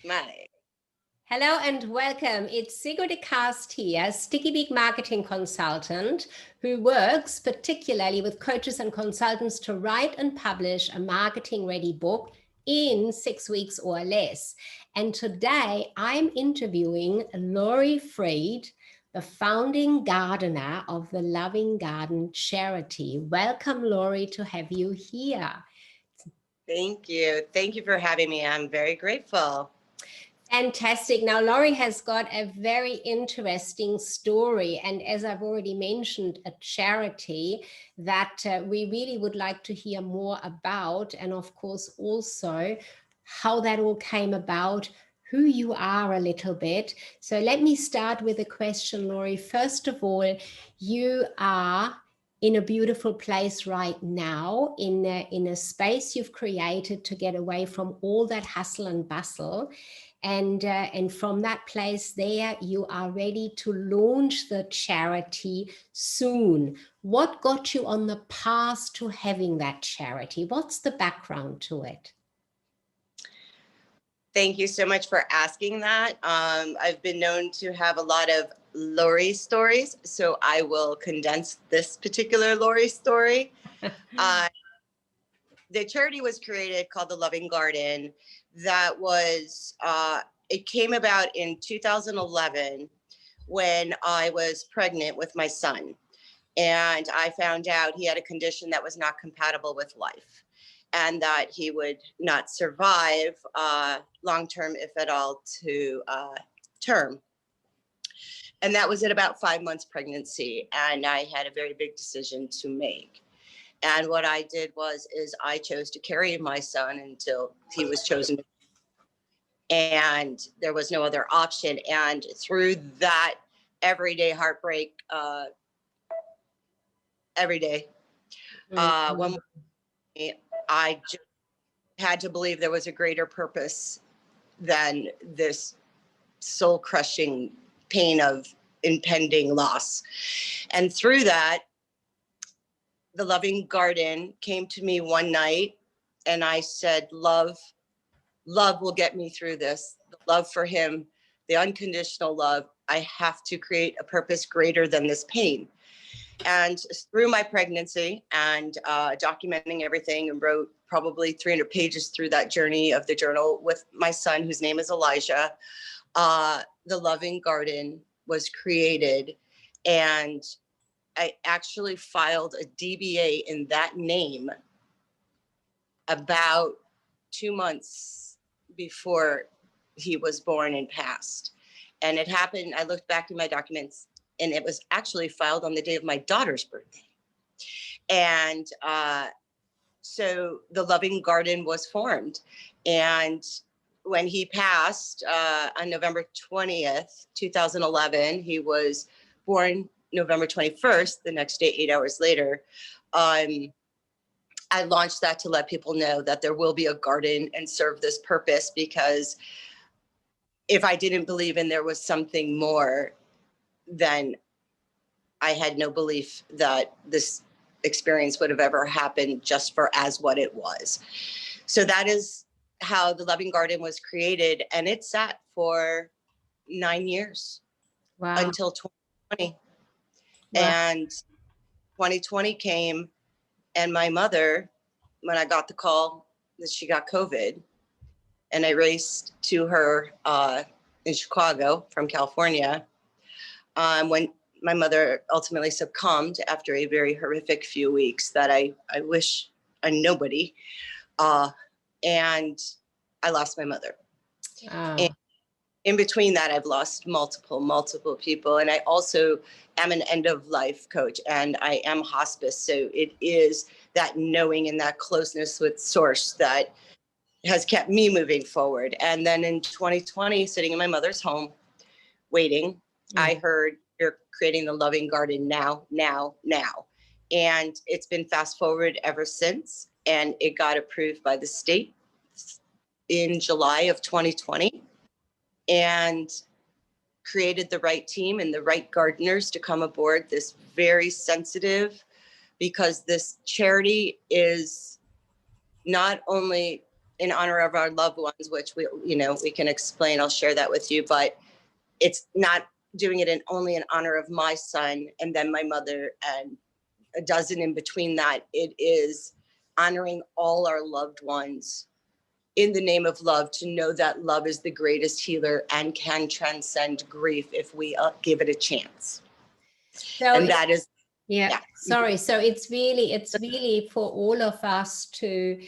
My. Hello and welcome. It's Sigrid de Cast here, Sticky Beak marketing consultant who works particularly with coaches and consultants to write and publish a marketing ready book in 6 weeks or less. And today I'm interviewing Laurie Freed, the founding gardener of the Loving Garden charity. Welcome, Laurie, to have you here. Thank you. Thank you for having me. I'm very grateful. Fantastic. Now, Laurie has got a very interesting story. And as I've already mentioned, a charity that we really would like to hear more about. And of course, also how that all came about, who you are a little bit. So let me start with a question, Laurie. First of all, you are in a beautiful place right now, in a space you've created to get away from all that hustle and bustle. And from that place there, you are ready to launch the charity soon. What got you on the path to having that charity? What's the background to it? Thank you so much for asking that. I've been known to have a lot of Lori stories, so I will condense this particular Lori story. The charity was created called the Loving Garden. That was, it came about in 2011 when I was pregnant with my son. And I found out he had a condition that was not compatible with life and that he would not survive long-term, if at all, to term. And that was at about 5 months pregnancy. And I had a very big decision to make. And what I did is I chose to carry my son until he was chosen. And there was no other option. And through that everyday heartbreak, every day, when I just had to believe there was a greater purpose than this soul crushing pain of impending loss. And through that, the Loving Garden came to me one night and I said, love will get me through this. The love for him, the unconditional love. I have to create a purpose greater than this pain. And through my pregnancy and documenting everything, and wrote probably 300 pages through that journey of the journal with my son, whose name is Elijah, the Loving Garden was created. And I actually filed a DBA in that name about 2 months before he was born and passed. And it happened, I looked back in my documents, and it was actually filed on the day of my daughter's birthday. And so the Loving Garden was formed. And when he passed on November 20th, 2011, he was born November 21st, the next day, 8 hours later. I launched that to let people know that there will be a garden and serve this purpose, because if I didn't believe in there was something more, then I had no belief that this experience would have ever happened just for as what it was. So that is how the Loving Garden was created, and it sat for 9 years. Wow. Until 2020. Wow. And 2020 came, and my mother, when I got the call that she got COVID, and I raced to her in Chicago from California, when my mother ultimately succumbed after a very horrific few weeks that I wish on nobody. And I lost my mother. And in between that, I've lost multiple people. And I also am an end of life coach, and I am hospice. So it is that knowing and that closeness with source that has kept me moving forward. And then in 2020, sitting in my mother's home, waiting, I heard, you're creating the Loving Garden now. And it's been fast forward ever since. And it got approved by the state in July of 2020, and created the right team and the right gardeners to come aboard this very sensitive, because this charity is not only in honor of our loved ones, which we can explain. I'll share that with you, but it's not doing it only in honor of my son and then my mother and a dozen in between that. It is honoring all our loved ones in the name of love, to know that love is the greatest healer and can transcend grief if we give it a chance. So and that is, yeah, sorry. So it's really for all of us to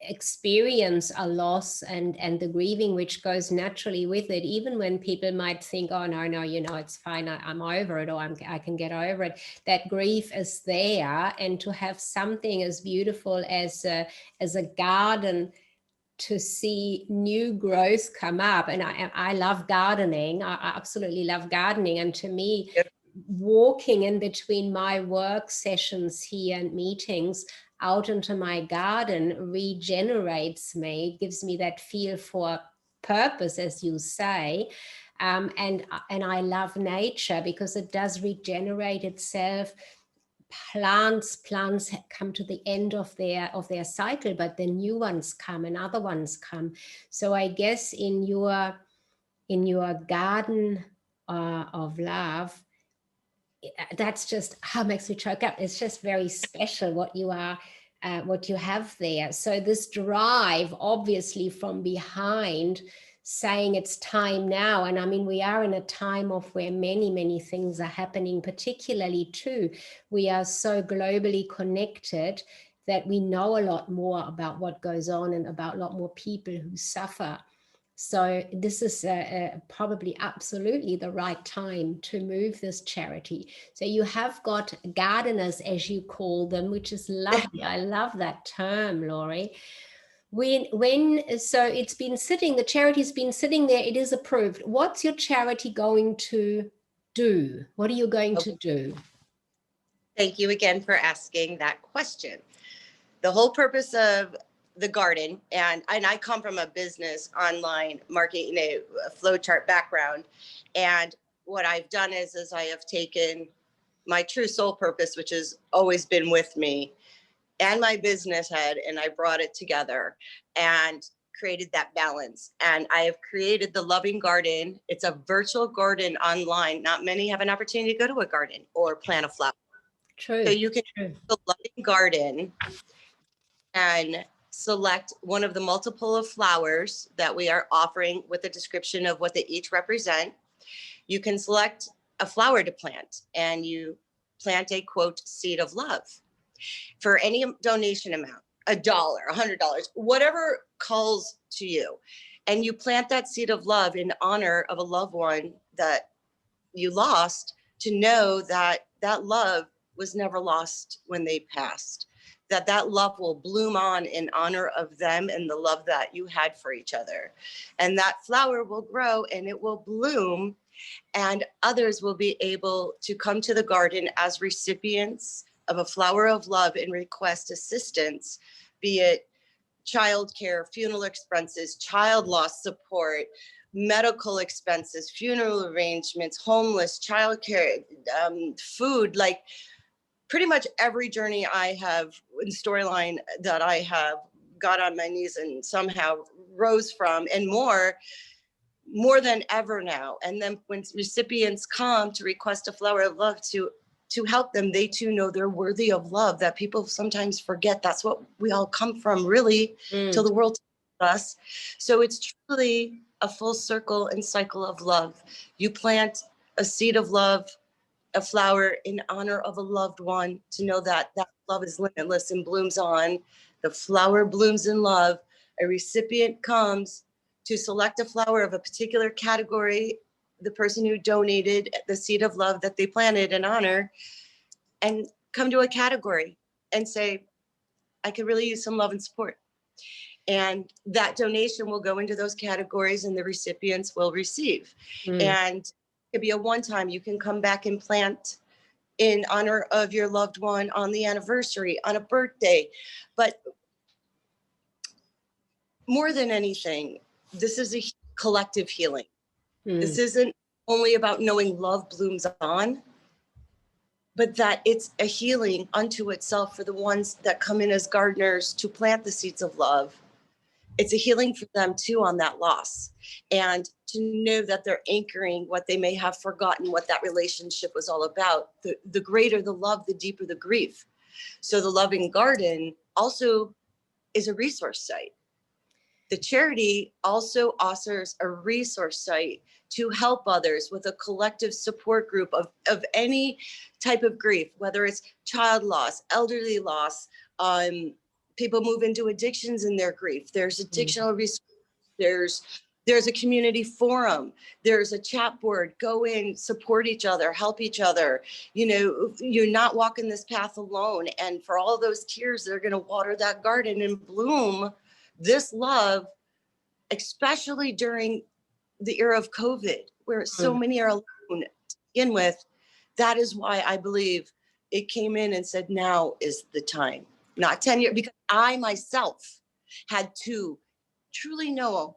experience a loss and the grieving which goes naturally with it, even when people might think, oh no, it's fine, I'm over it, or I can get over it. That grief is there, and to have something as beautiful as a garden, to see new growth come up. And I love gardening. I absolutely love gardening. And to me, walking in between my work sessions here and meetings out into my garden regenerates me, gives me that feel for purpose, as you say. And I love nature because it does regenerate itself. Plants come to the end of their cycle, but then new ones come and other ones come. So I guess in your garden of love, that's just how makes me choke up. It's just very special what you have there. So this drive, obviously from behind, saying it's time now. And I mean, we are in a time of where many things are happening, particularly too. We are so globally connected that we know a lot more about what goes on and about a lot more people who suffer. So this is probably absolutely the right time to move this charity. So you have got gardeners, as you call them, which is lovely. I love that term, Laurie. So it's been sitting, the charity's been sitting there, it is approved. What's your charity going to do? What are you going to do? Thank you again for asking that question. The whole purpose of the garden, and I come from a business online marketing, a flowchart background. And what I've done is I have taken my true soul purpose, which has always been with me, and my business head, and I brought it together and created that balance. And I have created the Loving Garden. It's a virtual garden online. Not many have an opportunity to go to a garden or plant a flower. True. So you can do the Loving Garden and select one of the multiple of flowers that we are offering with a description of what they each represent. You can select a flower to plant, and you plant a quote seed of love for any donation amount, $1, $100, whatever calls to you. And you plant that seed of love in honor of a loved one that you lost, to know that that love was never lost when they passed, that love will bloom on in honor of them and the love that you had for each other. And that flower will grow and it will bloom, and others will be able to come to the garden as recipients of a flower of love and request assistance, be it childcare, funeral expenses, child loss support, medical expenses, funeral arrangements, homeless, childcare, food, like pretty much every journey I have in storyline that I have got on my knees and somehow rose from, and more than ever now. And then when recipients come to request a flower of love to help them, they too know they're worthy of love, that people sometimes forget that's what we all come from, really, till the world tells us. So it's truly a full circle and cycle of love. You plant a seed of love, a flower in honor of a loved one, to know that that love is limitless and blooms on. The flower blooms in love. A recipient comes to select a flower of a particular category, the person who donated the seed of love that they planted in honor, and come to a category and say, I could really use some love and support. And that donation will go into those categories and the recipients will receive. And it could be a one-time, you can come back and plant in honor of your loved one on the anniversary, on a birthday. But more than anything, this is a collective healing. This isn't only about knowing love blooms on, but that it's a healing unto itself for the ones that come in as gardeners to plant the seeds of love, it's a healing for them too on that loss. And to know that they're anchoring what they may have forgotten, what that relationship was all about. The greater the love, the deeper the grief. So the Loving Garden also is a resource site. The charity also offers a resource site to help others with a collective support group of any type of grief, whether it's child loss, elderly loss, people move into addictions in their grief. There's addictional resources. There's a community forum. There's a chat board. Go in, support each other, help each other. You know, you're not walking this path alone. And for all those tears, they're going to water that garden and bloom this love, especially during the era of COVID, where so many are alone to begin with. That is why I believe it came in and said, now is the time, not 10 years, because I myself had to truly know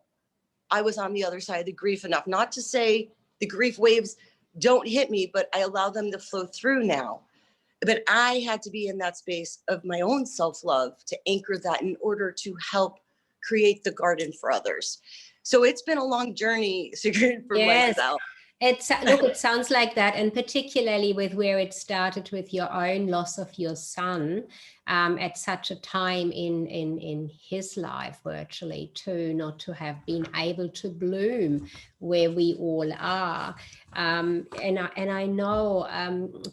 I was on the other side of the grief enough, not to say the grief waves don't hit me, but I allow them to flow through now. But I had to be in that space of my own self-love to anchor that in order to help create the garden for others. So it's been a long journey, Sigrid, for myself. Look, it sounds like that, and particularly with where it started with your own loss of your son at such a time in his life, virtually, too, not to have been able to bloom where we all are. And I know,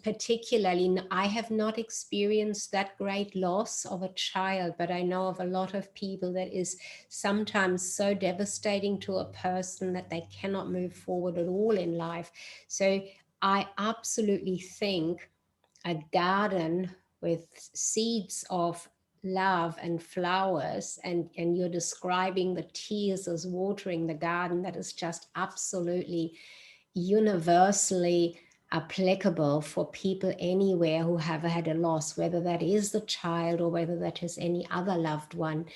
particularly, I have not experienced that great loss of a child, but I know of a lot of people that is sometimes so devastating to a person that they cannot move forward at all in life. So I absolutely think a garden with seeds of love and flowers, and you're describing the tears as watering the garden, that is just absolutely universally applicable for people anywhere who have had a loss, whether that is the child or whether that is any other loved one.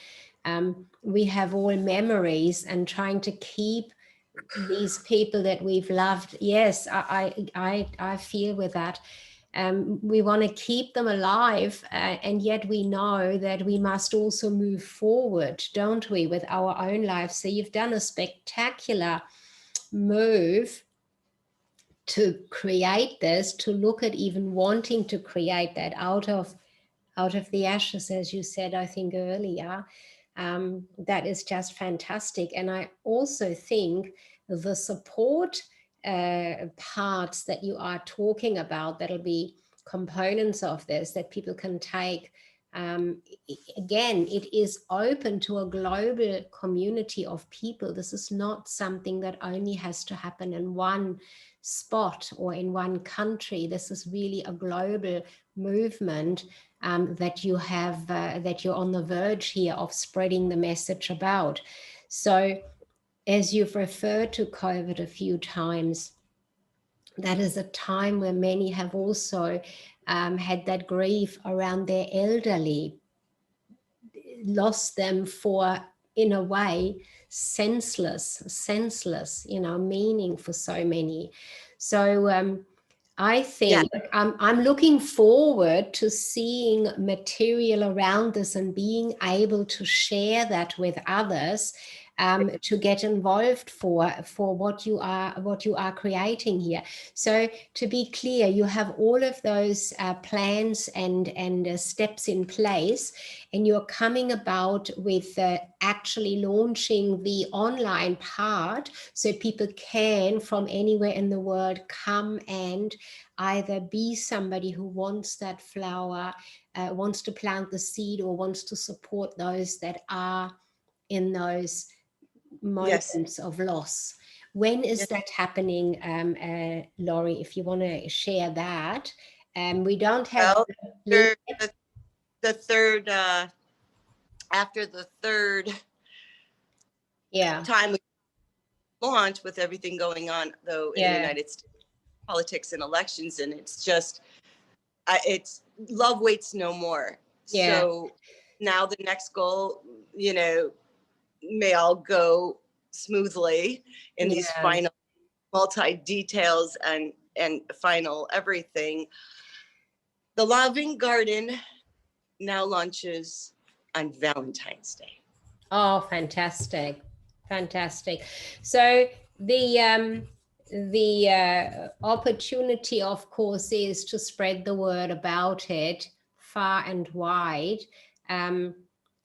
We have all memories, and trying to keep these people that we've loved. Yes, I feel with that. We want to keep them alive, and yet we know that we must also move forward, don't we, with our own lives. So you've done a spectacular move to create this, to look at even wanting to create that out of the ashes, as you said, I think earlier. That is just fantastic. And I also think the support parts that you are talking about, that'll be components of this that people can take. Again, it is open to a global community of people. This is not something that only has to happen in one spot or in one country. This is really a global movement that you have, that you're on the verge here of spreading the message about. So as you've referred to COVID a few times, that is a time where many have also had that grief around their elderly, lost them for, in a way, senseless, meaning for so many. So I think I'm looking forward to seeing material around this and being able to share that with others, to get involved for what you are creating here. So to be clear, you have all of those plans and steps in place, and you're coming about with actually launching the online part, so people can from anywhere in the world come and either be somebody who wants that flower, wants to plant the seed, or wants to support those that are in those moments of loss. When is that happening, Laurie, if you want to share that? We don't have the third after the third time we launch, with everything going on though in the United States, politics and elections, and it's just it's love waits no more. So now the next goal, may all go smoothly in these final multi details and final everything. The Loving Garden now launches on Valentine's Day. Oh, fantastic. Fantastic. So the opportunity, of course, is to spread the word about it far and wide, and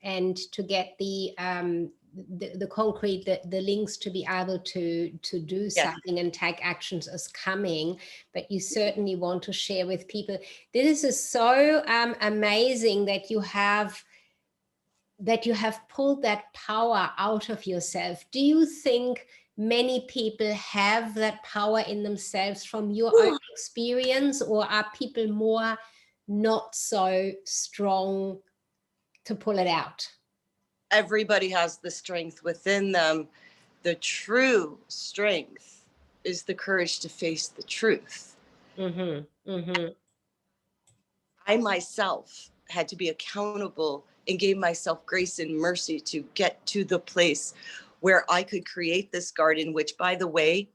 to get the concrete, the links to be able to do Yes. something and take actions as coming. But you certainly want to share with people. This is so amazing that you have pulled that power out of yourself. Do you think many people have that power in themselves from your own experience, or are people more not so strong to pull it out? Everybody has the strength within them. The true strength is the courage to face the truth. Mm-hmm. Mm-hmm. I myself had to be accountable and gave myself grace and mercy to get to the place where I could create this garden, which, by the way,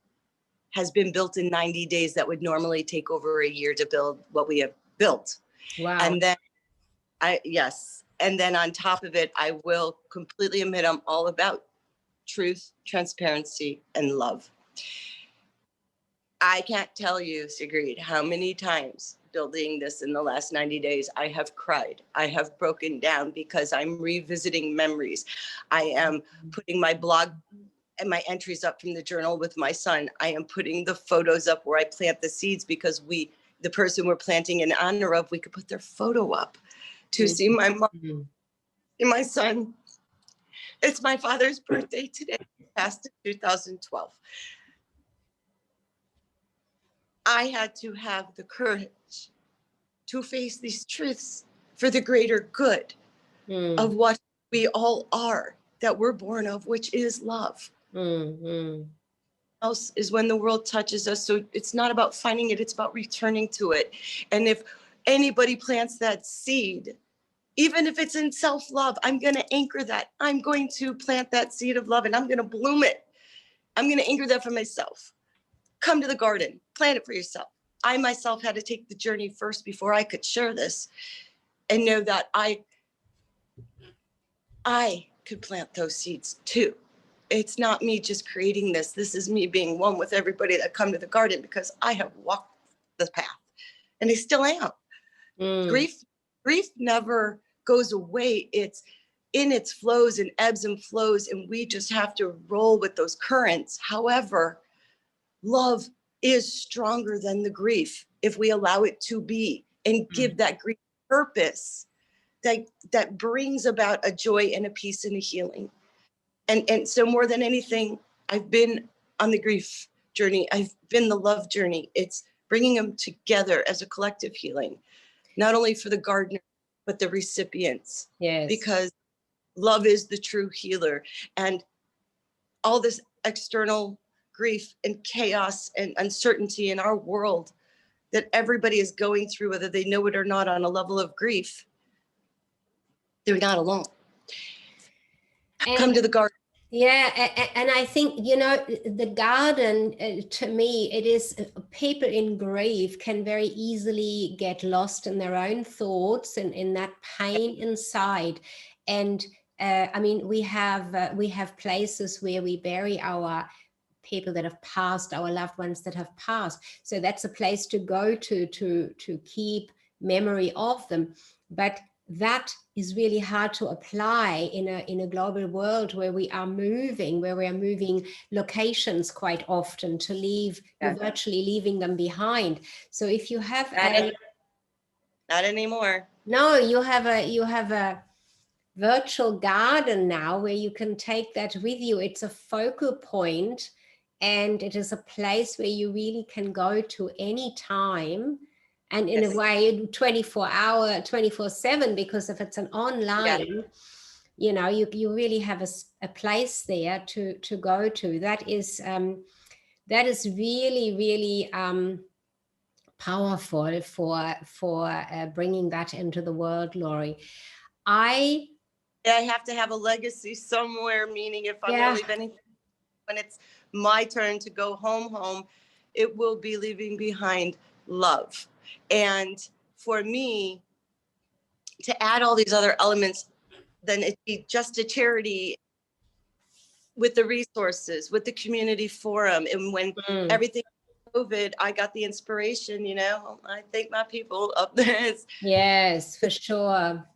has been built in 90 days. That would normally take over a year to build what we have built. Wow. And then yes. And then on top of it, I will completely admit I'm all about truth, transparency, and love. I can't tell you, Sigrid, how many times building this in the last 90 days I have cried. I have broken down because I'm revisiting memories. I am putting my blog and my entries up from the journal with my son. I am putting the photos up where I plant the seeds because the person we're planting in honor of, we could put their photo up to see my mom and my son. It's my father's birthday today. He passed in 2012. I had to have the courage to face these truths for the greater good of what we all are, that we're born of, which is love. Else is when the world touches us. So it's not about finding it, it's about returning to it. And if anybody plants that seed, even if it's in self-love, I'm going to anchor that. I'm going to plant that seed of love and I'm going to bloom it. I'm going to anchor that for myself. Come to the garden, plant it for yourself. I myself had to take the journey first before I could share this and know that I could plant those seeds too. It's not me just creating this. This is me being one with everybody that come to the garden because I have walked the path and I still am. Grief never goes away. It's in its flows and ebbs and flows, and we just have to roll with those currents. However, love is stronger than the grief if we allow it to be and give that grief purpose that brings about a joy and a peace and a healing. And so more than anything, I've been on the grief journey. I've been the love journey. It's bringing them together as a collective healing, not only for the gardener, but the recipients. Yes. Because love is the true healer. And all this external grief and chaos and uncertainty in our world that everybody is going through, whether they know it or not, on a level of grief, they're not alone. Come to the garden. Yeah, and I think, the garden, to me, it is, people in grief can very easily get lost in their own thoughts and in that pain inside. And I mean, we have places where we bury our people that have passed, our loved ones that have passed. So that's a place to go to keep memory of them. But that is really hard to apply in a global world where we are moving locations quite often to leave, you're virtually leaving them behind. So if you have not anymore. No, you have a virtual garden now where you can take that with you. It's a focal point, and it is a place where you really can go to any time. And in a way, 24/7, because if it's an online, you really have a place there to go to. That is really, really powerful for bringing that into the world, Lori. I have to have a legacy somewhere, meaning if I'm going to leave anything, when it's my turn to go home, it will be leaving behind love. And for me to add all these other elements, then it'd be just a charity with the resources, with the community forum. And when everything COVID, I got the inspiration, you know, I thank my people up there. Yes, for sure.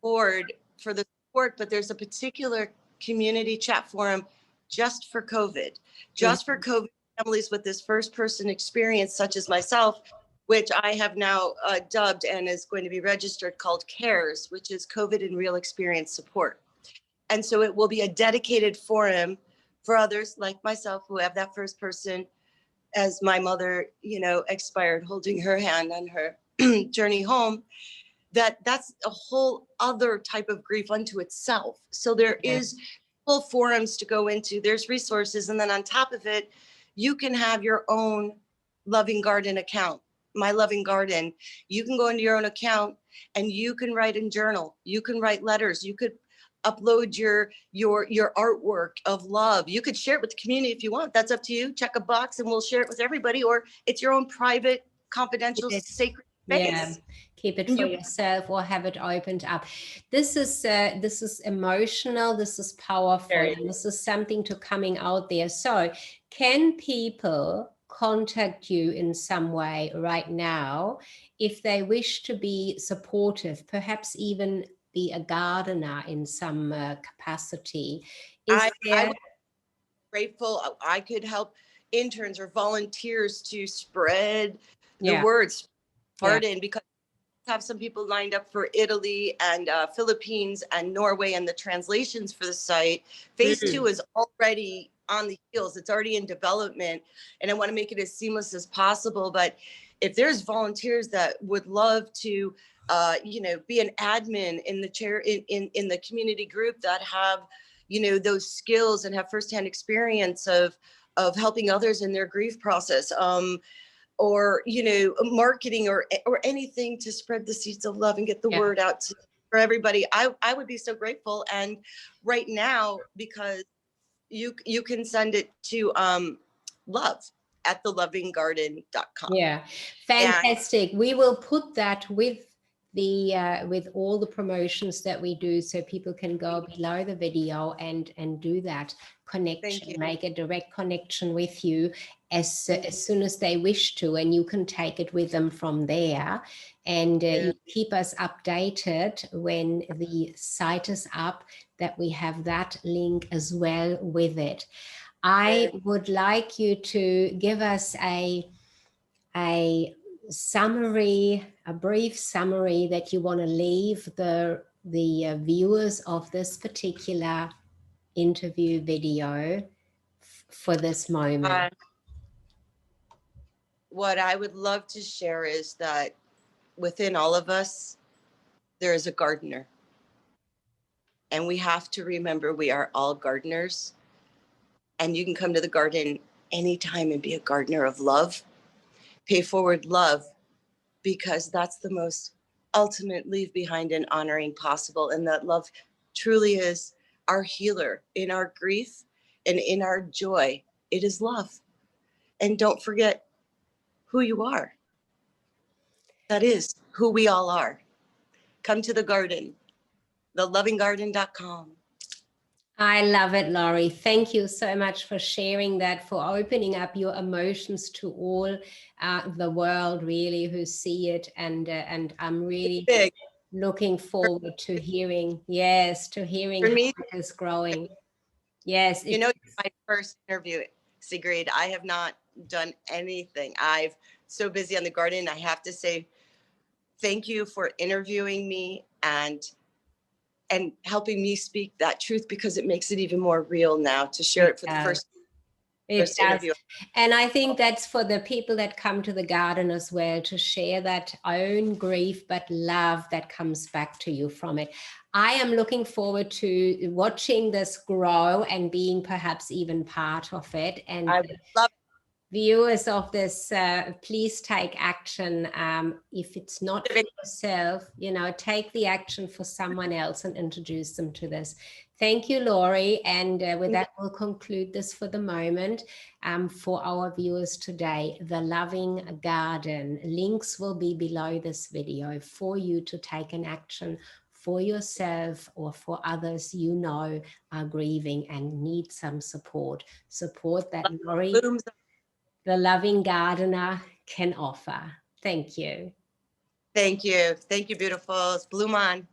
Board for the support, but there's a particular community chat forum just for COVID, just for COVID families with this first person experience, such as myself, which I have now dubbed and is going to be registered, called CARES, which is COVID and Real Experience Support. And so it will be a dedicated forum for others like myself who have that first person, as my mother, you know, expired, holding her hand on her journey home. That's a whole other type of grief unto itself. So there is full forums to go into, there's resources. And then on top of it, you can have your own Loving Garden account. My Loving Garden, you can go into your own account and you can write in journal, you can write letters, you could upload your artwork of love. You could share it with the community if you want. That's up to you. Check a box and we'll share it with everybody, or it's your own private, confidential, sacred space. Yeah, keep it for yourself or have it opened up. This is emotional, this is powerful, and this is something to coming out there. So can people contact you in some way right now if they wish to be supportive, perhaps even be a gardener in some capacity? I'm grateful I could help interns or volunteers to spread the words, pardon, because I have some people lined up for Italy and Philippines and Norway, and the translations for the site. Phase 2 is already on the heels. It's already in development, and I want to make it as seamless as possible. But if there's volunteers that would love to, you know, be an admin in the chair in the community group that have, you know, those skills and have firsthand experience of helping others in their grief process, or, you know, marketing or anything to spread the seeds of love and get the word out for everybody, I would be so grateful. And right now, because you can send it to love@thelovinggarden.com. Yeah, fantastic. We will put that with with all the promotions that we do, so people can go below the video and do that connection, make a direct connection with you as soon as they wish to, and you can take it with them from there. And you keep us updated when the site is up, that we have that link as well with it. I would like you to give us a summary, a brief summary that you want to leave the viewers of this particular interview video for this moment. What I would love to share is that within all of us, there is a gardener. And we have to remember we are all gardeners. And you can come to the garden anytime and be a gardener of love. Pay forward love, because that's the most ultimate leave behind and honoring possible. And that love truly is our healer in our grief and in our joy. It is love. And don't forget who you are. That is who we all are. Come to the garden, thelovinggarden.com. I love it, Laurie. Thank you so much for sharing that, for opening up your emotions to all the world, really, who see it. And I'm really looking forward to hearing, to hearing how it is growing. Yes. You know, my first interview, Sigrid, I have not done anything. I'm so busy on the garden. I have to say thank you for interviewing me and helping me speak that truth, because it makes it even more real now to share it for the first interview. And I think that's for the people that come to the garden as well, to share that own grief, but love that comes back to you from it. I am looking forward to watching this grow and being perhaps even part of it. And I would love viewers of this, please take action. If it's not for yourself, you know, take the action for someone else and introduce them to this. Thank you, Laurie. And with that, we'll conclude this for the moment. For our viewers today, The Loving Garden. Links will be below this video for you to take an action for yourself or for others you know are grieving and need some support that Laurie, Blooms. the loving gardener, can offer. Thank you. Thank you. Thank you, beautiful. Bloom on.